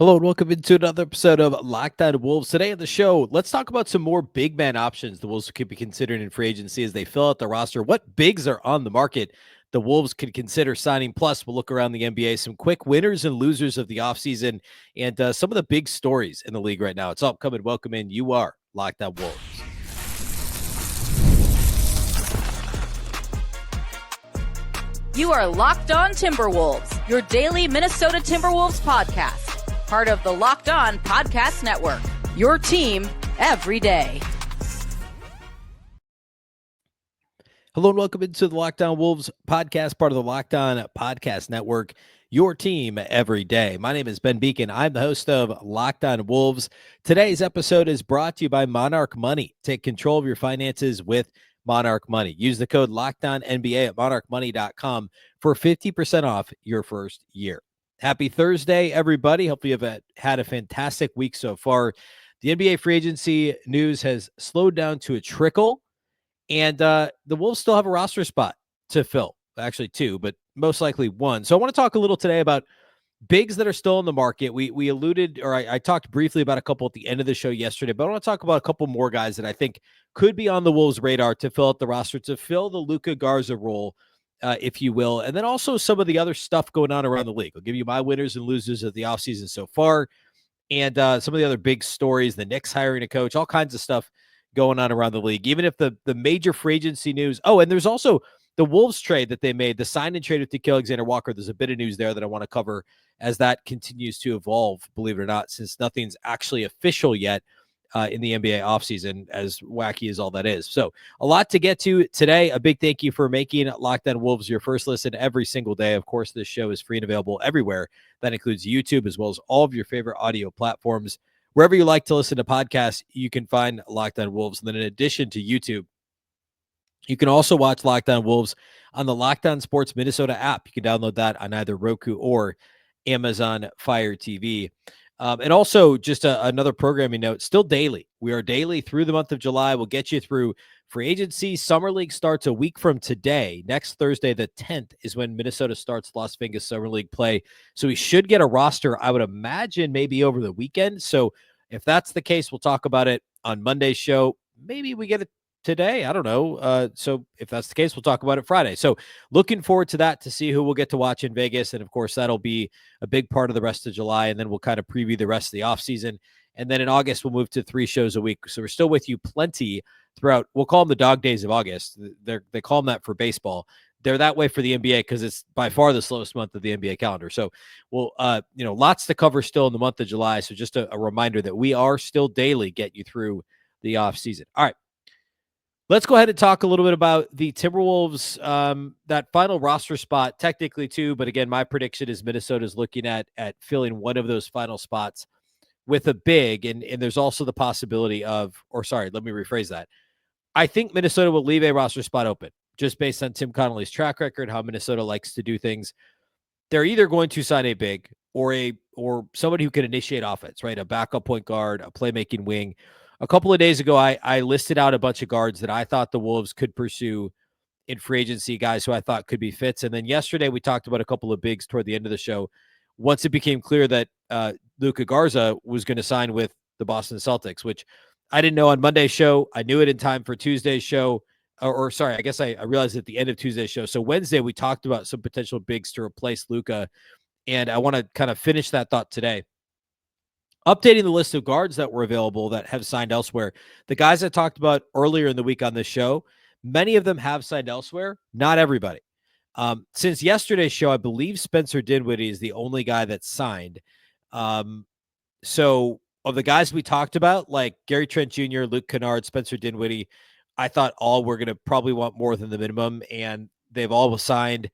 Hello and welcome into another episode of Locked On Wolves. Today on the show, let's talk about some more big man options the Wolves could be considering in free agency as they fill out the roster. What bigs are on the market the Wolves could consider signing? Plus, we'll look around the NBA, some quick winners and losers of the offseason, and some of the big stories in the league right now. It's all coming. Welcome in. You are Locked On Wolves. You are Locked On Timberwolves, your daily Minnesota Timberwolves podcast. Part of the Locked On Podcast Network, your team every day. Hello and welcome into the Locked On Wolves podcast, part of the Locked On Podcast Network, your team every day. My name is Ben Beecken. I'm the host of Locked On Wolves. Today's episode is brought to you by Monarch Money. Take control of your finances with Monarch Money. Use the code LOCKEDONNBA at monarchmoney.com for 50% off your first year. Happy Thursday, everybody. Hope you have had a fantastic week so far. The NBA free agency news has slowed down to a trickle, and the Wolves still have a roster spot to fill. Actually, two, but most likely one. So I want to talk a little today about bigs that are still in the market. We alluded, or I talked briefly about a couple at the end of the show yesterday, but I want to talk about a couple more guys that I think could be on the Wolves' radar to fill out the roster, to fill the Luka Garza role, if you will, and then also some of the other stuff going on around the league. I'll give you my winners and losers of the offseason so far, and some of the other big stories, the Knicks hiring a coach, all kinds of stuff going on around the league, even if the major free agency news. Oh, and there's also the Wolves trade that they made, the sign and trade with Nickeil Alexander-Walker. There's a bit of news there that I want to cover as that continues to evolve, believe it or not, since nothing's actually official yet in the NBA offseason, as wacky as all that is. So a lot to get to today. A big thank you for making Locked On Wolves your first listen every single day. Of course, this show is free and available everywhere. That includes YouTube, as well as all of your favorite audio platforms. Wherever you like to listen to podcasts, you can find Locked On Wolves. And then in addition to YouTube, you can also watch Locked On Wolves on the Locked On Sports Minnesota app. You can download that on either Roku or Amazon Fire TV. And also, just another programming note, still daily. We are daily through the month of July. We'll get you through free agency. Summer League starts a week from today. Next Thursday, the 10th, is when Minnesota starts Las Vegas Summer League play. So we should get a roster, I would imagine, maybe over the weekend. So if that's the case, we'll talk about it on Monday's show. Maybe we get it today. I don't know. So if that's the case, we'll talk about it Friday. So looking forward to that, to see who we'll get to watch in Vegas. And of course, that'll be a big part of the rest of July. And then we'll kind of preview the rest of the offseason. And then in August, we'll move to 3 shows a week. So we're still with you plenty throughout. We'll call them the dog days of August. They call them that for baseball. They're that way for the NBA because it's by far the slowest month of the NBA calendar. So we'll, lots to cover still in the month of July. So just a reminder that we are still daily get you through the offseason. All right. Let's go ahead and talk a little bit about the Timberwolves, that final roster spot, technically two, but again, my prediction is Minnesota's looking at filling one of those final spots with a big, and there's also the possibility of, let me rephrase that. I think Minnesota will leave a roster spot open, just based on Tim Connelly's track record, how Minnesota likes to do things. They're either going to sign a big or somebody who can initiate offense, right? A backup point guard, a playmaking wing. A couple of days ago, I listed out a bunch of guards that I thought the Wolves could pursue in free agency, guys who I thought could be fits. And then yesterday, we talked about a couple of bigs toward the end of the show. Once it became clear that Luka Garza was going to sign with the Boston Celtics, which I didn't know on Monday's show. I knew it in time for Tuesday's show. I guess I realized at the end of Tuesday's show. So Wednesday, we talked about some potential bigs to replace Luka. And I want to kind of finish that thought today, updating the list of guards that were available that have signed elsewhere. The guys I talked about earlier in the week on this show, many of them have signed elsewhere. Not everybody. Since yesterday's show, I believe Spencer Dinwiddie is the only guy that's signed. So of the guys we talked about, like Gary Trent Jr., Luke Kennard, Spencer Dinwiddie, I thought all were going to probably want more than the minimum, and they've all signed.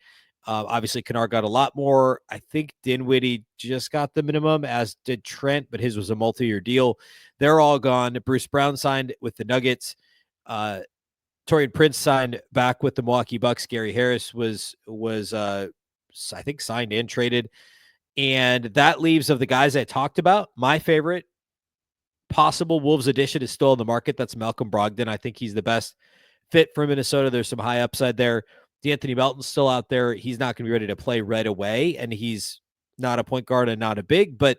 Obviously, Kennard got a lot more. I think Dinwiddie just got the minimum, as did Trent, but his was a multi-year deal. They're all gone. Bruce Brown signed with the Nuggets. Taurean Prince signed back with the Milwaukee Bucks. Gary Harris was I think signed and traded. And that leaves, of the guys I talked about, my favorite possible Wolves addition is still in the market. That's Malcolm Brogdon. I think he's the best fit for Minnesota. There's some high upside there. D'Anthony Melton's still out there. He's not going to be ready to play right away, and he's not a point guard and not a big, but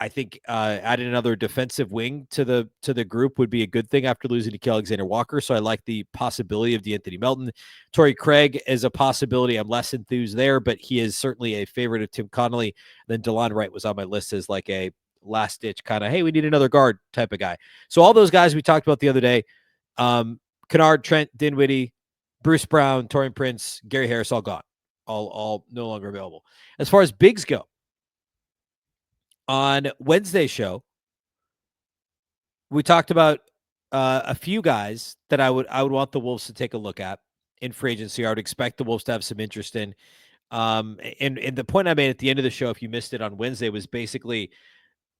I think adding another defensive wing to the group would be a good thing after losing to Alexander Walker. So I like the possibility of DeAnthony Melton. Torrey Craig is a possibility. I'm less enthused there, but he is certainly a favorite of Tim Connelly. Then DeLon Wright was on my list as like a last ditch kind of, hey, we need another guard type of guy. So all those guys we talked about the other day, Kennard, Trent, Dinwiddie, Bruce Brown, Taurean Prince, Gary Harris, all gone, all no longer available. As far as bigs go, on Wednesday's show, we talked about a few guys that I would want the Wolves to take a look at in free agency. I would expect the Wolves to have some interest in. And the point I made at the end of the show, if you missed it on Wednesday, was basically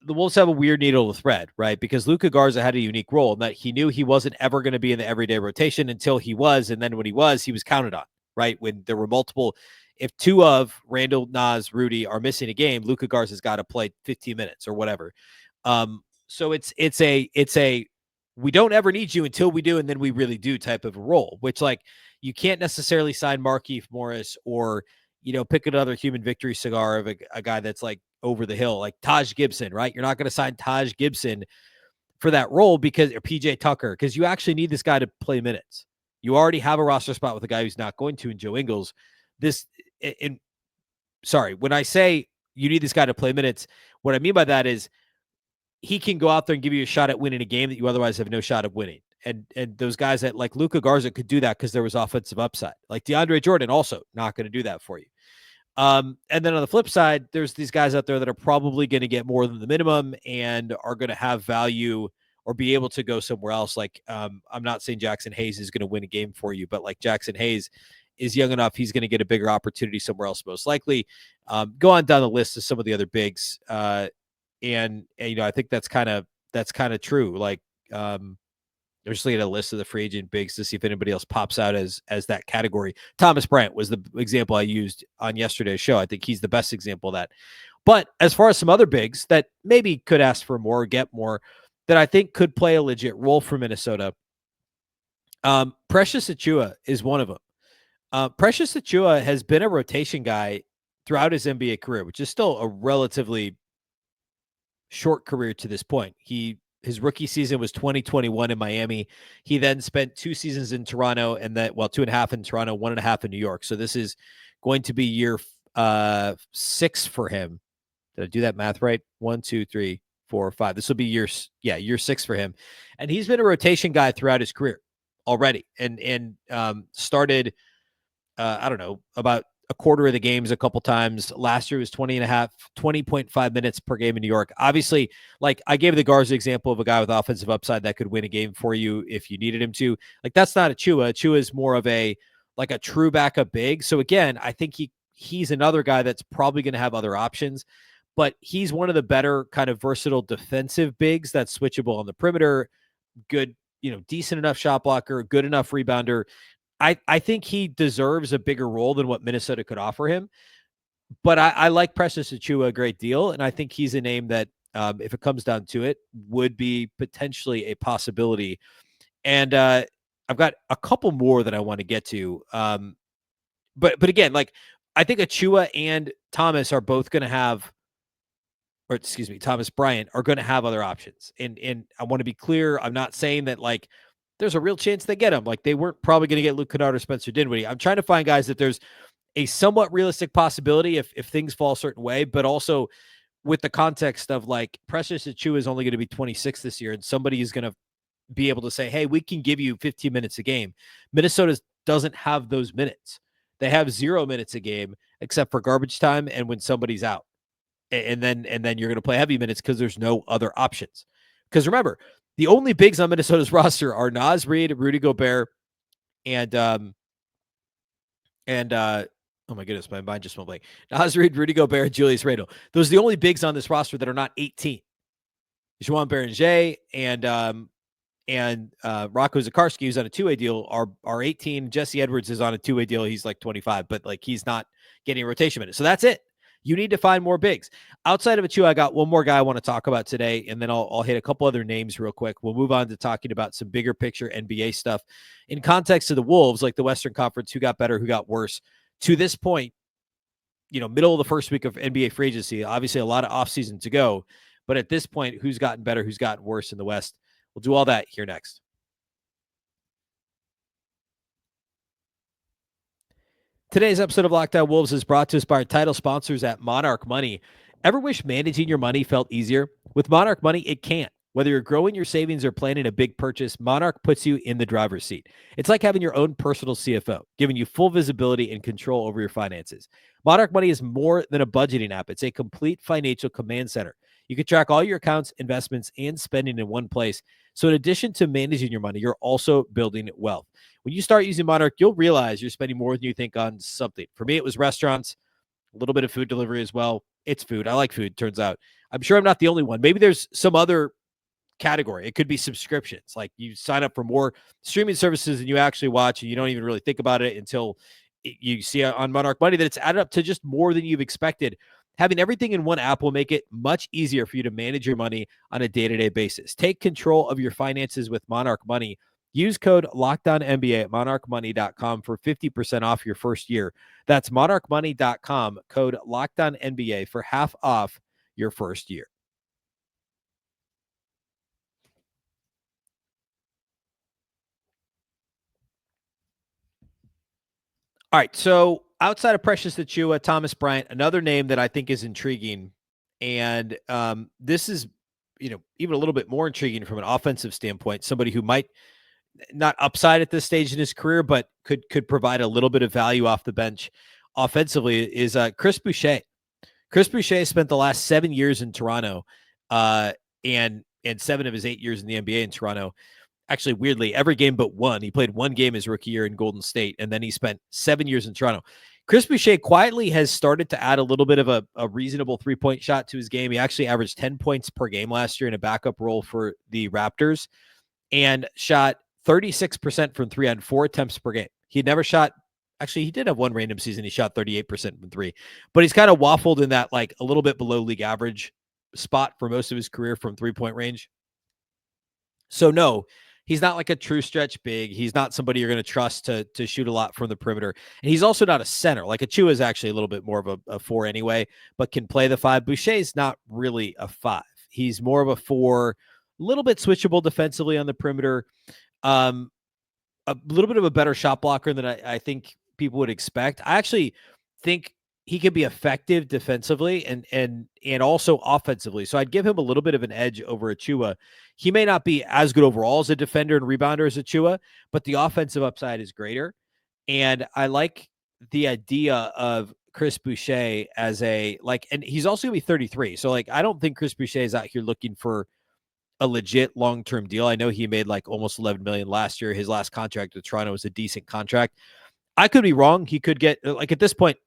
the Wolves have a weird needle to thread, right? Because Luka Garza had a unique role in that he knew he wasn't ever going to be in the everyday rotation until he was. And then when he was counted on, right? When there were multiple, if two of Randle, Nas, Rudy are missing a game, Luka Garza's got to play 15 minutes or whatever. So it's a we don't ever need you until we do, and then we really do type of a role, which like you can't necessarily sign Markieff Morris or, you know, pick another human victory cigar of a guy that's like over the hill, like Taj Gibson, right? You're not going to sign Taj Gibson for that role because, or PJ Tucker, because you actually need this guy to play minutes. You already have a roster spot with a guy who's not going to, in Joe Ingles. When I say you need this guy to play minutes, what I mean by that is he can go out there and give you a shot at winning a game that you otherwise have no shot of winning. And those guys that like Luka Garza could do that because there was offensive upside. Like DeAndre Jordan also not going to do that for you. And then on the flip side, there's these guys out there that are probably going to get more than the minimum and are going to have value or be able to go somewhere else. Like, I'm not saying Jackson Hayes is going to win a game for you, but like Jackson Hayes is young enough. He's going to get a bigger opportunity somewhere else, most likely. Go on down the list of some of the other bigs. And you know, I think that's kind of true. Like, I'm just looking at a list of the free agent bigs to see if anybody else pops out as that category. Thomas Bryant was the example I used on yesterday's show. I think he's the best example of that. But as far as some other bigs that maybe could ask for more or get more, that I think could play a legit role for Minnesota, Precious Achiuwa is one of them. Precious Achiuwa has been a rotation guy throughout his NBA career, which is still a relatively short career to this point. His rookie season was 2021 in Miami. He then spent 2 seasons in Toronto and then, 2.5 in Toronto, 1.5 in New York. So this is going to be year 6 for him. Did I do that math right? 1, 2, 3, 4, 5. This will be year 6 for him. And he's been a rotation guy throughout his career already and started, I don't know, about a quarter of the games a couple times. Last year was 20.5 minutes per game in New York. Obviously, like I gave the Garza example of a guy with offensive upside that could win a game for you if you needed him to. Like that's not Achiuwa. Achiuwa is more of a true backup big. So again, I think he's another guy that's probably going to have other options, but he's one of the better kind of versatile defensive bigs that's switchable on the perimeter. Good, decent enough shot blocker, good enough rebounder. I think he deserves a bigger role than what Minnesota could offer him. But I like Precious Achiuwa a great deal, and I think he's a name that, if it comes down to it, would be potentially a possibility. And I've got a couple more that I want to get to. But again, like I think Achiuwa and Thomas are both going to have, or excuse me, Thomas Bryant are going to have other options. And I want to be clear. I'm not saying that like there's a real chance they get him. Like they weren't probably going to get Luka Garza or Spencer Dinwiddie. I'm trying to find guys that there's a somewhat realistic possibility if things fall a certain way, but also with the context of like Precious Achiuwa is only going to be 26 this year, and somebody is going to be able to say, hey, we can give you 15 minutes a game. Minnesota doesn't have those minutes. They have 0 minutes a game except for garbage time and when somebody's out. And then you're going to play heavy minutes because there's no other options. Because remember, the only bigs on Minnesota's roster are Nas, Reid, Rudy Gobert, and oh my goodness, my mind just went blank. Nas, Reid, Rudy Gobert, Julius Randle. Those are the only bigs on this roster that are not 18. Juan Berenger and Rocco Zakarsky, who's on a 2-way deal, are 18. Jesse Edwards is on a 2-way deal. He's like 25, but like he's not getting a rotation minute. So that's it. You need to find more bigs. Outside of Achiuwa, I got one more guy I want to talk about today, and then I'll hit a couple other names real quick. We'll move on to talking about some bigger picture NBA stuff. In context of the Wolves, like the Western Conference, who got better, who got worse. To this point, middle of the first week of NBA free agency, obviously a lot of offseason to go, But at this point, who's gotten better, who's gotten worse in the West? We'll do all that here next. Today's episode of Locked On Wolves is brought to us by our title sponsors at Monarch Money. Ever wish managing your money felt easier? With Monarch Money, it can't. Whether you're growing your savings or planning a big purchase, Monarch puts you in the driver's seat. It's like having your own personal CFO, giving you full visibility and control over your finances. Monarch Money is more than a budgeting app. It's a complete financial command center. You can track all your accounts, investments, and spending in one place. So in addition to managing your money, you're also building wealth. When you start using Monarch, you'll realize you're spending more than you think on something. For me, it was restaurants, a little bit of food delivery as well. It's food. I like food, turns out. I'm sure I'm not the only one. Maybe there's some other category. It could be subscriptions. Like you sign up for more streaming services than you actually watch, and you don't even really think about it until you see on Monarch Money that it's added up to just more than you've expected. Having everything in one app will make it much easier for you to manage your money on a day-to-day basis. Take control of your finances with Monarch Money. Use code LOCKEDONNBA at monarchmoney.com for 50% off your first year. That's monarchmoney.com, code LOCKEDONNBA for half off your first year. All right, so outside of Precious Achiuwa, Thomas Bryant, another name that I think is intriguing, and this is, even a little bit more intriguing from an offensive standpoint. Somebody who might not upside at this stage in his career, but could provide a little bit of value off the bench offensively is Chris Boucher. Chris Boucher spent the last 7 years in Toronto, and 7 of his 8 years in the NBA in Toronto. Actually, weirdly, every game but one. He played one game his rookie year in Golden State, and then he spent 7 years in Toronto. Chris Boucher quietly has started to add a little bit of a reasonable three-point shot to his game. He actually averaged 10 points per game last year in a backup role for the Raptors and shot 36% from three on 4 attempts per game. He never shot, actually, he did have one random season. He shot 38% from three, but he's kind of waffled in that like a little bit below league average spot for most of his career from 3-point range. So no, he's not like a true stretch big. He's not somebody you're going to trust to shoot a lot from the perimeter. And he's also not a center. Like Achiuwa is actually a little bit more of a 4 anyway, but can play the 5. Boucher's not really a 5. He's more of a 4, a little bit switchable defensively on the perimeter. A little bit of a better shot blocker than I think people would expect. I actually think he can be effective defensively and also offensively. So I'd give him a little bit of an edge over Achiuwa. He may not be as good overall as a defender and rebounder as Achiuwa, but the offensive upside is greater. And I like the idea of Chris Boucher as and he's also going to be 33. So I don't think Chris Boucher is out here looking for a legit long-term deal. I know he made almost $11 million last year. His last contract with Toronto was a decent contract. I could be wrong. He could get at this point,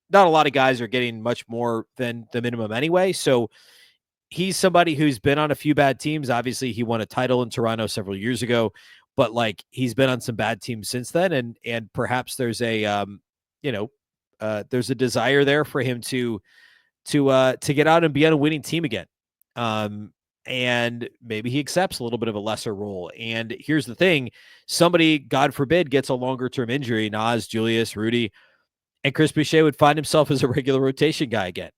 not a lot of guys are getting much more than the minimum anyway. So he's somebody who's been on a few bad teams. Obviously he won a title in Toronto several years ago, but he's been on some bad teams since then. And perhaps there's there's a desire there for him to get out and be on a winning team again. And maybe he accepts a little bit of a lesser role. And here's the thing, somebody, God forbid, gets a longer term injury, Nas, Julius, Rudy, and Chris Boucher would find himself as a regular rotation guy again.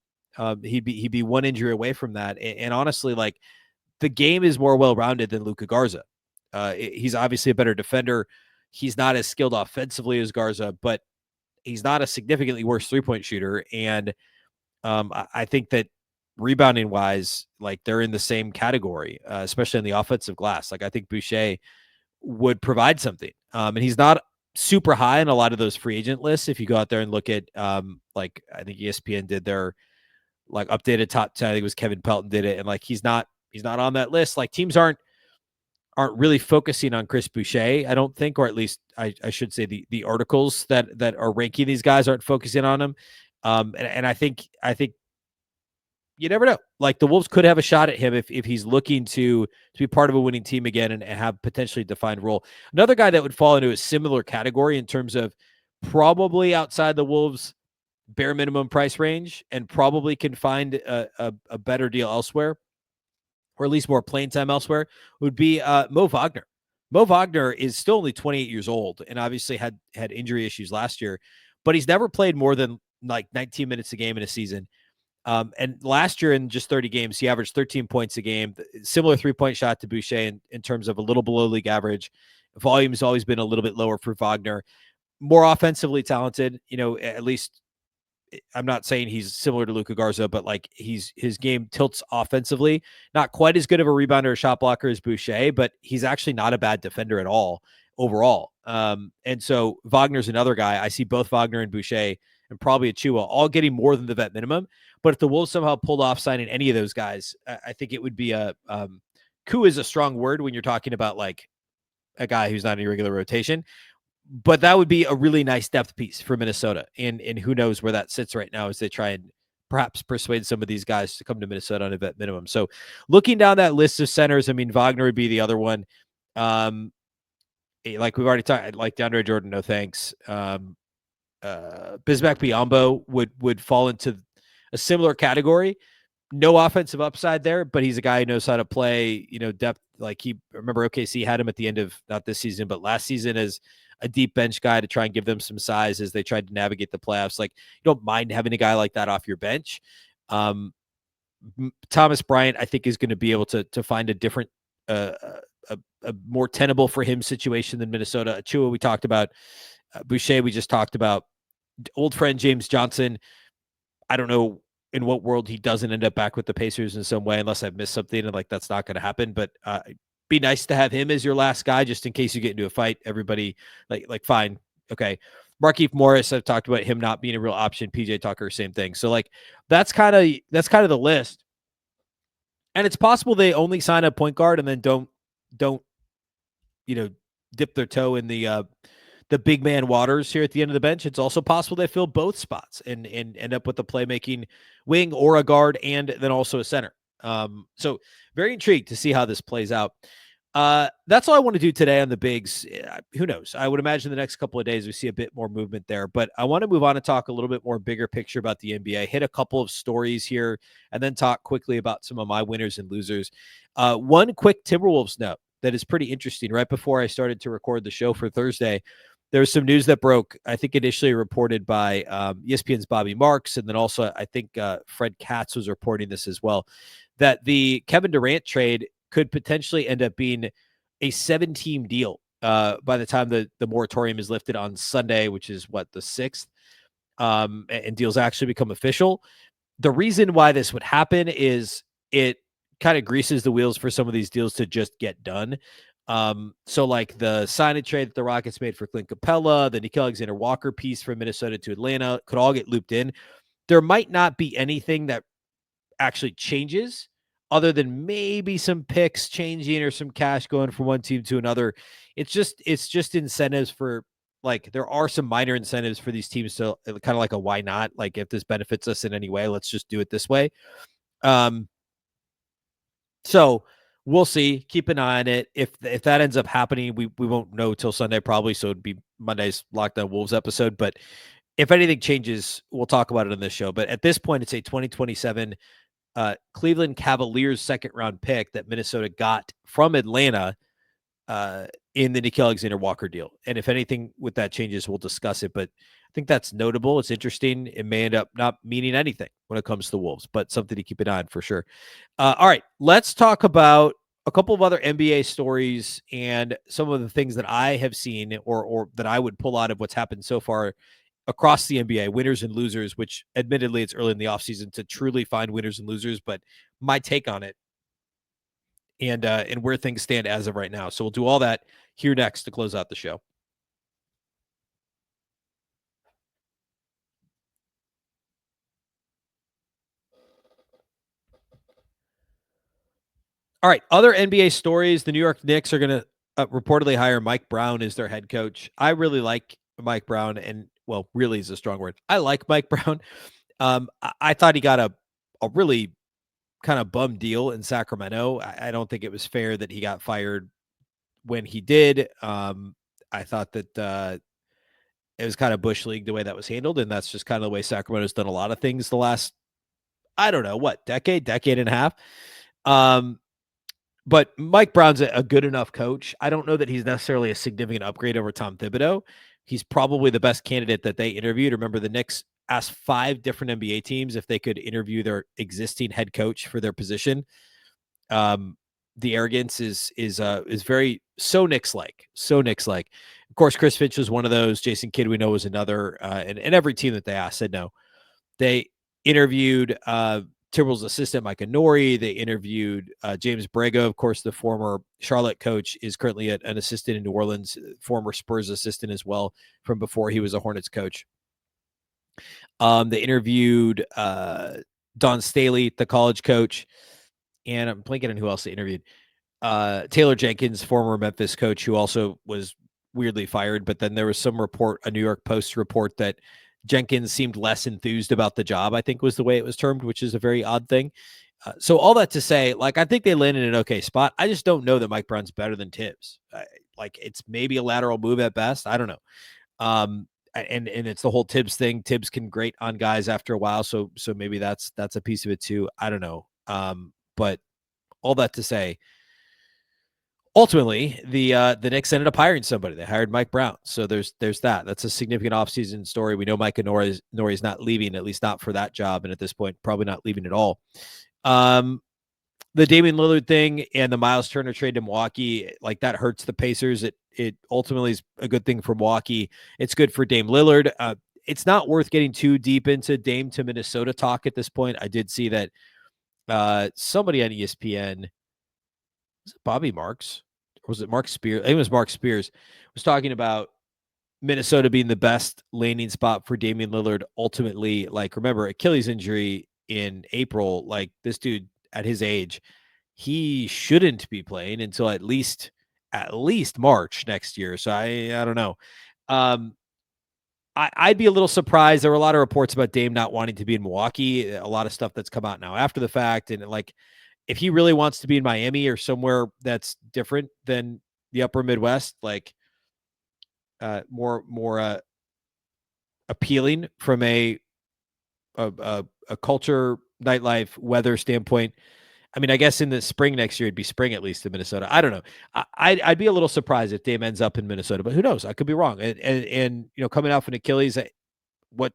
He'd be one injury away from that. And honestly, the game is more well-rounded than Luka Garza. He's obviously a better defender. He's not as skilled offensively as Garza, but he's not a significantly worse three-point shooter. And I think that rebounding wise, they're in the same category, especially in the offensive glass. I think Boucher would provide something. And he's not super high on a lot of those free agent lists. If you go out there and look at, I think ESPN did their updated top 10, I think it was Kevin Pelton did it. And he's not on that list. Teams aren't really focusing on Chris Boucher, I don't think, or at least I should say the articles that are ranking these guys aren't focusing on him. And I think you never know. The Wolves could have a shot at him if he's looking to be part of a winning team again and have potentially defined role. Another guy that would fall into a similar category in terms of probably outside the Wolves' bare minimum price range and probably can find a better deal elsewhere, or at least more playing time elsewhere, would be Mo Wagner. Mo Wagner is still only 28 years old and obviously had injury issues last year, but he's never played more than 19 minutes a game in a season. And last year in just 30 games, he averaged 13 points a game, similar 3-point shot to Boucher in terms of a little below league average. Volume's always been a little bit lower for Wagner. More offensively talented, at least I'm not saying he's similar to Luka Garza, but like his game tilts offensively. Not quite as good of a rebounder or shot blocker as Boucher, but he's actually not a bad defender at all overall. And so Wagner's another guy. I see both Wagner and Boucher and probably Achua all getting more than the vet minimum. But if the Wolves somehow pulled off signing any of those guys, I think it would be a coup is a strong word when you're talking about like a guy who's not in a regular rotation. But that would be a really nice depth piece for Minnesota. And who knows where that sits right now as they try and perhaps persuade some of these guys to come to Minnesota on a vet minimum. So looking down that list of centers, I mean, Wagner would be the other one. Like we've already talked, like DeAndre Jordan, no thanks. Bismack Biyombo would fall into a similar category. No offensive upside there, but he's a guy who knows how to play, depth. Like remember OKC had him at the end of not this season, but last season as a deep bench guy to try and give them some size as they tried to navigate the playoffs. Like you don't mind having a guy like that off your bench. Thomas Bryant, I think, is going to be able to find a different, a more tenable for him situation than Minnesota. Achua, we talked about. Boucher, we just talked about. Old friend James Johnson. I don't know in what world he doesn't end up back with the Pacers in some way, unless I've missed something, and like that's not going to happen. But be nice to have him as your last guy, just in case you get into a fight. Everybody, like fine, okay. Markieff Morris, I've talked about him not being a real option. PJ Tucker, same thing. So like that's kind of the list. And it's possible they only sign a point guard and then don't dip their toe in the big man waters here at the end of the bench. It's also possible they fill both spots and end up with a playmaking wing or a guard and then also a center. So very intrigued to see how this plays out. That's all I want to do today on the bigs. Who knows? I would imagine the next couple of days we see a bit more movement there, but I want to move on and talk a little bit more bigger picture about the NBA, hit a couple of stories here, and then talk quickly about some of my winners and losers. One quick Timberwolves note that is pretty interesting. Right before I started to record the show for Thursday, there was some news that broke, I think initially reported by ESPN's Bobby Marks, and then also I think Fred Katz was reporting this as well, that the Kevin Durant trade could potentially end up being a 7-team deal by the time the moratorium is lifted on Sunday, which is the 6th, and deals actually become official. The reason why this would happen is it kind of greases the wheels for some of these deals to just get done. So like the sign-and trade that the Rockets made for Clint Capella, the Nickeil Alexander-Walker piece from Minnesota to Atlanta could all get looped in. There might not be anything that actually changes other than maybe some picks changing or some cash going from one team to another. It's just incentives for, like, there are some minor incentives for these teams to kind of like a why not? Like, if this benefits us in any way, let's just do it this way. So we'll see. Keep an eye on it. If that ends up happening, we won't know till Sunday probably. So it'd be Monday's Lockdown Wolves episode. But if anything changes, we'll talk about it on this show. But at this point, it's a 2027 Cleveland Cavaliers second-round pick that Minnesota got from Atlanta in the Nickeil Alexander-Walker deal. And if anything with that changes, we'll discuss it. But I think that's notable. It's interesting. It may end up not meaning anything when it comes to the Wolves, but something to keep an eye on for sure. All right, let's talk about a couple of other NBA stories and some of the things that I have seen or that I would pull out of what's happened so far across the NBA, winners and losers, which admittedly it's early in the offseason to truly find winners and losers, but my take on it and where things stand as of right now. So we'll do all that here next to close out the show. All right, other NBA stories. The New York Knicks are going to reportedly hire Mike Brown as their head coach. I really like Mike Brown, and well, really is a strong word. I like Mike Brown. I thought he got a really kind of bum deal in Sacramento. I don't think it was fair that he got fired when he did. I thought that it was kind of Bush League the way that was handled, and that's just kind of the way Sacramento's done a lot of things the last, I don't know, decade and a half. But Mike Brown's a good enough coach. I don't know that he's necessarily a significant upgrade over Tom Thibodeau. He's probably the best candidate that they interviewed. Remember, the Knicks asked 5 different NBA teams if they could interview their existing head coach for their position. The arrogance is very so Knicks-like. Of course, Chris Finch was one of those. Jason Kidd, we know, was another. And every team that they asked said no. They interviewed Timberwolves assistant Micah Nori. They interviewed James Borrego, of course, the former Charlotte coach, is currently an assistant in New Orleans, former Spurs assistant as well from before he was a Hornets coach. They interviewed Don Staley, the college coach, and I'm blanking on who else they interviewed. Taylor Jenkins, former Memphis coach, who also was weirdly fired. But then there was some report, a New York Post report, that Jenkins seemed less enthused about the job, I think was the way it was termed, which is a very odd thing. So all that to say, like, I think they landed in an okay spot. I just don't know that Mike Brown's better than Tibbs. Like, it's maybe a lateral move at best. I don't know. And it's the whole Tibbs thing. Tibbs can grate on guys after a while. So maybe that's a piece of it too. I don't know. But all that to say, ultimately, the Knicks ended up hiring somebody. They hired Mike Brown. So there's that. That's a significant offseason story. We know Micah Nori's not leaving, at least not for that job. And at this point, probably not leaving at all. The Damian Lillard thing and the Miles Turner trade to Milwaukee, like, that hurts the Pacers. It ultimately is a good thing for Milwaukee. It's good for Dame Lillard. It's not worth getting too deep into Dame to Minnesota talk at this point. I did see that somebody on ESPN, was it Bobby Marks? Or was it Mark Spears? I think it was Mark Spears, was talking about Minnesota being the best landing spot for Damian Lillard. Ultimately, like, remember, Achilles injury in April, like, this dude at his age, he shouldn't be playing until at least March next year. So I don't know. I'd be a little surprised. There were a lot of reports about Dame not wanting to be in Milwaukee. A lot of stuff that's come out now after the fact. And, like, if he really wants to be in Miami or somewhere that's different than the upper Midwest, like, more appealing from a culture, nightlife, weather standpoint. I mean, I guess in the spring next year, it'd be spring at least in Minnesota. I don't know. I'd be a little surprised if Dame ends up in Minnesota, but who knows? I could be wrong. And you know, coming off an Achilles, what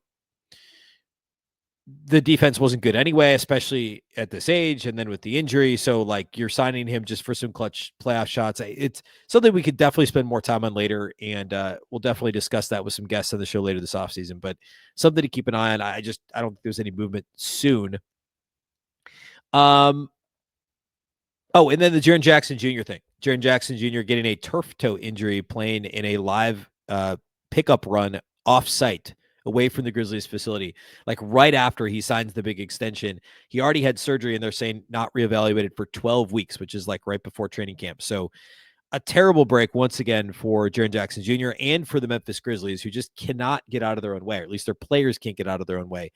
the defense wasn't good anyway, especially at this age, and then with the injury. So, like, you're signing him just for some clutch playoff shots. It's something we could definitely spend more time on later, and we'll definitely discuss that with some guests on the show later this offseason. But something to keep an eye on. I don't think there's any movement soon. Oh, and then the Jaren Jackson Jr. thing. Jaren Jackson Jr. getting a turf toe injury playing in a live pickup run off-site away from the Grizzlies facility, like right after he signs the big extension. He already had surgery, and they're saying not reevaluated for 12 weeks, which is like right before training camp. So a terrible break once again for Jaren Jackson Jr. and for the Memphis Grizzlies, who just cannot get out of their own way, or at least their players can't get out of their own way.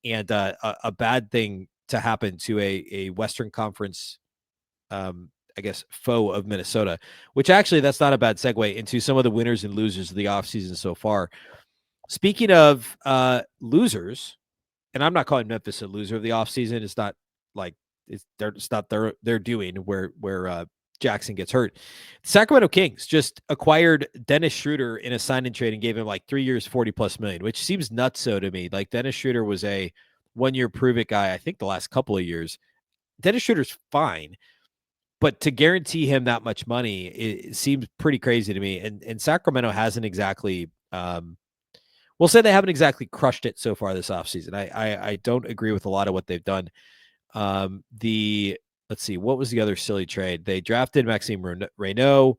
And a bad thing to happen to a Western Conference, I guess, foe of Minnesota, which actually, that's not a bad segue into some of the winners and losers of the offseason so far. Speaking of losers, and I'm not calling Memphis a loser of the offseason. It's not like it's not their doing where Jackson gets hurt. Sacramento Kings just acquired Dennis Schroeder in a sign and trade and gave him like 3 years, $40+ million, which seems nuts so to me. Like, Dennis Schroeder was a 1-year prove-it guy, I think, the last couple of years. Dennis Schroeder's fine, but to guarantee him that much money, it seems pretty crazy to me. And Sacramento hasn't exactly, we'll say they haven't exactly crushed it so far this offseason. I don't agree with a lot of what they've done. Let's see, what was the other silly trade? They drafted Maxime Reynaud.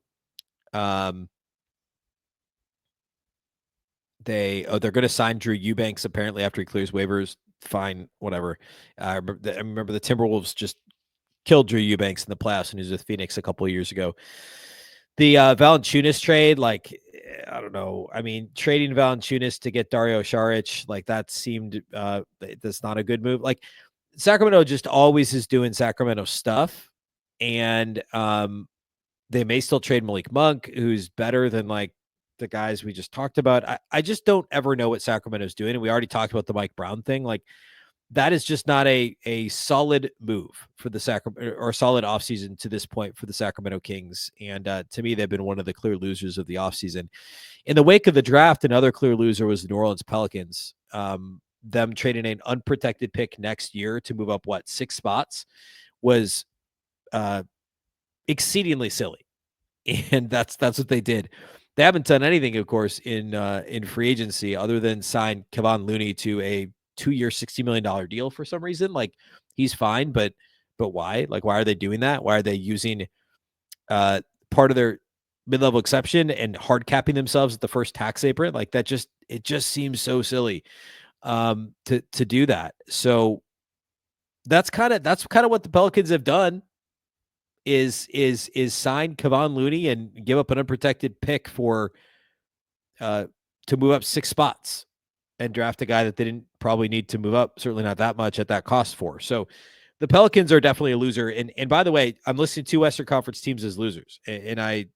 They're going to sign Drew Eubanks apparently after he clears waivers. Fine, whatever. I remember the Timberwolves just killed Drew Eubanks in the playoffs when he was with Phoenix a couple of years ago. The Valanciunas trade, like, I don't know. I mean, trading Valanciunas to get Dario Saric, like, that seemed that's not a good move. Like, Sacramento just always is doing Sacramento stuff, and they may still trade Malik Monk, who's better than, like, the guys we just talked about. I just don't ever know what Sacramento's doing, and we already talked about the Mike Brown thing. Like, that is just not a solid move for the Sacramento, or solid offseason to this point for the Sacramento Kings. And to me, they've been one of the clear losers of the offseason. In the wake of the draft, another clear loser was the New Orleans Pelicans. them trading an unprotected pick next year to move up 6 spots was exceedingly silly. And that's what they did. They haven't done anything, of course, in free agency other than sign Kevon Looney to a 2-year, $60 million deal for some reason. Like, he's fine, but why? Like, why are they doing that? Why are they using part of their mid-level exception and hard capping themselves at the first tax apron? Like, it just seems so silly to do that. So that's kind of what the Pelicans have done. Is sign Kevon Looney and give up an unprotected pick for to move up 6 spots and draft a guy that they didn't probably need to move up, certainly not that much at that cost for. So the Pelicans are definitely a loser. And by the way, I'm listing 2 Western Conference teams as losers. And I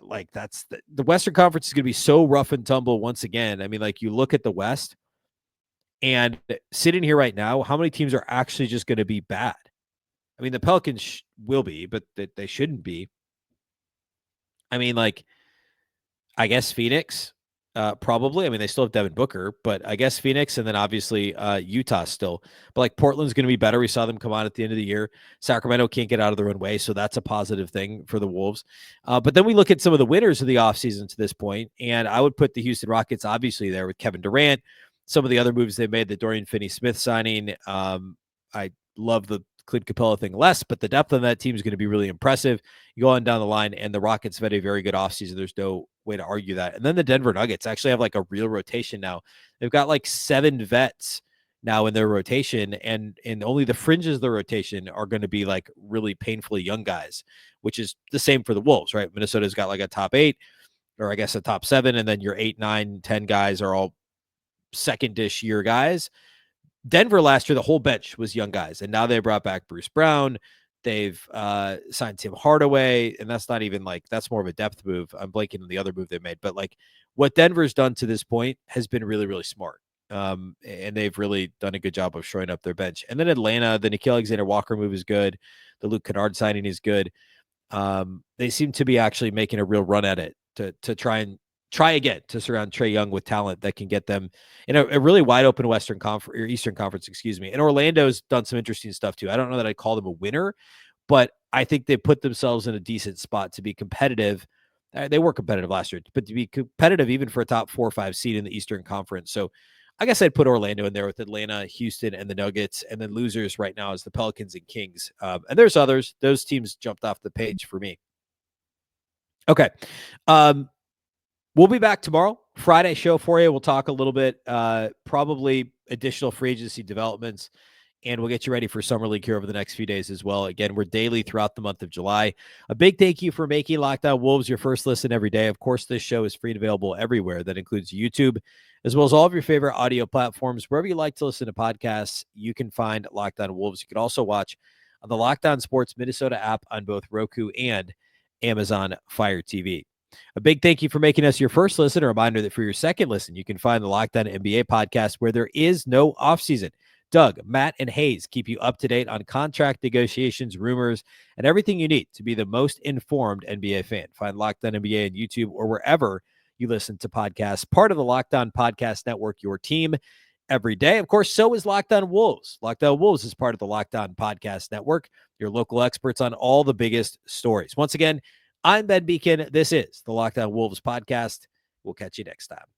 like that's the Western Conference is going to be so rough and tumble once again. I mean, like, you look at the West and sitting here right now, how many teams are actually just going to be bad? I mean, the Pelicans will be, but they shouldn't be. I mean, like, I guess Phoenix, probably. I mean, they still have Devin Booker, but I guess Phoenix, and then obviously Utah still. But like, Portland's going to be better. We saw them come on at the end of the year. Sacramento can't get out of their own way, so that's a positive thing for the Wolves. But then we look at some of the winners of the offseason to this point, and I would put the Houston Rockets obviously there with Kevin Durant. Some of the other moves they made, the Dorian Finney-Smith signing. I love the Clint Capella thing less, but the depth on that team is going to be really impressive. You go on down the line, and the Rockets have had a very good offseason. There's no way to argue that. And then the Denver Nuggets actually have like a real rotation now. They've got like 7 vets now in their rotation, and only the fringes of the rotation are going to be like really painfully young guys, which is the same for the Wolves, right? Minnesota's got like a top 8, or I guess a top 7, and then your 8, 9, 10 guys are all second-ish year guys. Denver last year, the whole bench was young guys, and now they brought back Bruce Brown. They've signed Tim Hardaway, and that's not even like, that's more of a depth move. I'm blanking on the other move they made, but like, what Denver's done to this point has been really, really smart. And they've really done a good job of shoring up their bench. And then Atlanta, the Nickeil Alexander-Walker move is good. The Luke Kennard signing is good. They seem to be actually making a real run at it to try again to surround Trae Young with talent that can get them in a really wide open Western Conference or Eastern Conference, excuse me. And Orlando's done some interesting stuff too. I don't know that I'd call them a winner, but I think they put themselves in a decent spot to be competitive. They were competitive last year, but to be competitive even for a top 4 or 5 seed in the Eastern Conference. So I guess I'd put Orlando in there with Atlanta, Houston, and the Nuggets, and then losers right now is the Pelicans and Kings. And there's others. Those teams jumped off the page for me. Okay. We'll be back tomorrow, Friday show for you. We'll talk a little bit, probably additional free agency developments, and we'll get you ready for Summer League here over the next few days as well. Again, we're daily throughout the month of July. A big thank you for making Locked On Wolves your first listen every day. Of course, this show is free and available everywhere. That includes YouTube, as well as all of your favorite audio platforms. Wherever you like to listen to podcasts, you can find Locked On Wolves. You can also watch on the Locked On Sports Minnesota app on both Roku and Amazon Fire TV. A big thank you for making us your first listen. A reminder that for your second listen, you can find the Locked On NBA podcast where there is no offseason. Doug, Matt, and Hayes keep you up to date on contract negotiations, rumors, and everything you need to be the most informed NBA fan. Find Locked On NBA on YouTube or wherever you listen to podcasts. Part of the Locked On Podcast Network, your team every day. Of course, so is Locked On Wolves. Locked On Wolves is part of the Locked On Podcast Network, your local experts on all the biggest stories. Once again, I'm Ben Beecken. This is the Locked On Wolves podcast. We'll catch you next time.